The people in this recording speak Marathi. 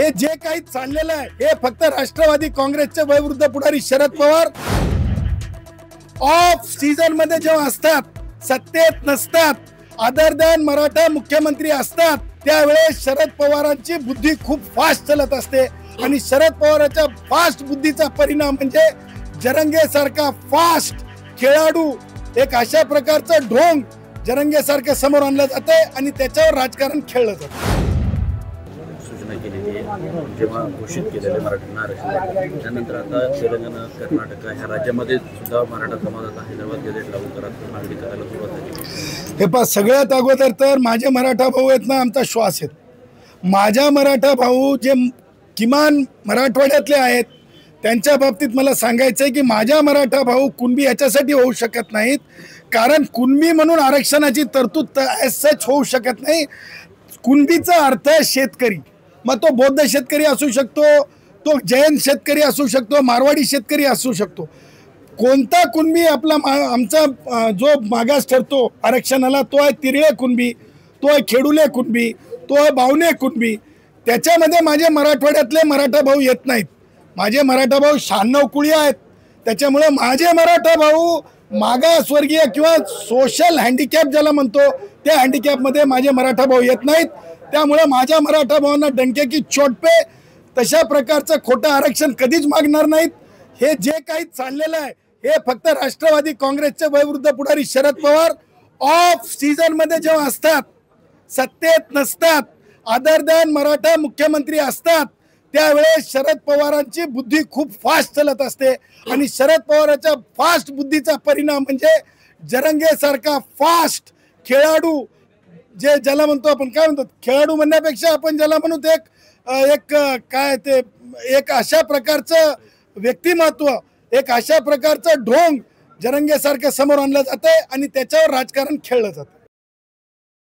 हे जे काही चाललेलं आहे हे फक्त राष्ट्रवादी काँग्रेसचे वयोवृद्ध पुढारी शरद पवार ऑफ सीझन मध्ये जेव्हा असतात, सत्तेत नसतात, अदर दॅन मराठा मुख्यमंत्री असतात, त्यावेळेस शरद पवारांची बुद्धी खूप फास्ट चालत असते आणि शरद पवारांच्या फास्ट बुद्धीचा परिणाम म्हणजे जरंगे सारखा फास्ट खेळाडू, एक अशा प्रकारचा ढोंग जरंगे सारखं समोर आणलं जाते आणि त्याच्यावर राजकारण खेळलं जातं. सूचना केलेली आहे जेव्हा घोषित केलेले मराठ्यांना आरक्षण, त्यानंतर आता तेलंगणा, कर्नाटक ह्या राज्यामध्ये सुद्धा मराठा समाजाचा हैदराबाद गॅझेट लागू करायला मागणी करायला सुरुवात झाली. हे पहा, सगळ्यात अगोदर तर माझे मराठा भाऊ आहेत ना, आमचा श्वास आहेत. माझ्या मराठा भाऊ जे किमान मराठवाड्यातले आहेत त्यांच्या बाबतीत मला सांगायचं आहे की माझ्या मराठा भाऊ कुणबी याच्यासाठी होऊ शकत नाहीत, कारण कुणबी म्हणून आरक्षणाची तरतूद ॲज सच होऊ शकत नाही. कुणबीचा अर्थ शेतकरी, मग तो बौद्ध शेतकरी असू शकतो, तो जैन शेतकरी असू शकतो, मारवाडी शेतकरी असू शकतो. कोणता कुणबी आपला आमचा जो मागास ठरतो आरक्षणाला, तो आहे तिरळे कुणबी, तो आहे खेडुले कुणबी, तो आहे बावणे कुणबी. त्याच्यामध्ये माझे मराठवाड्यातले मराठा भाऊ येत नाहीत. माझे मराठा भाऊ 96 कुळी आहेत. त्याच्यामुळे माझे मराठा भाऊ मागासवर्गीय किंवा सोशल हँडिकॅप ज्याला म्हणतो त्या हँडिकॅपमध्ये माझे मराठा भाऊ येत नाहीत. त्यामुळे माझ्या मराठा भावांना डंके की चोट पे तशा प्रकारचं खोटं आरक्षण कधीच मागणार नाहीत. हे जे काही चाललेलं आहे हे फक्त राष्ट्रवादी काँग्रेसचे वयोवृद्ध पुढारी शरद पवार ऑफ सीझन मध्ये जेव्हा असतात, सत्तेत नसतात, अदर दॅन मराठा मुख्यमंत्री असतात, त्यावेळेस शरद पवारांची बुद्धी खूप फास्ट चालत असते आणि शरद पवारांच्या फास्ट बुद्धीचा परिणाम म्हणजे जरंगे सारखा फास्ट खेळाडू, जे ज्याला म्हणतो आपण, काय म्हणतो, खेळाडू म्हणण्यापेक्षा आपण ज्याला म्हणू ते एक काय ते एक अशा प्रकारचं व्यक्तिमत्व, एक अशा प्रकारचं ढोंग जरंगे सारखं समोर आणलं जातं आणि त्याच्यावर राजकारण खेळलं जातं.